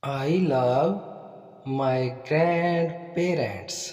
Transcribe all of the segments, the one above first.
I love my grandparents.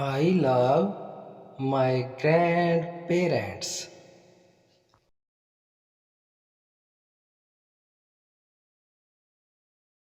I love my grandparents.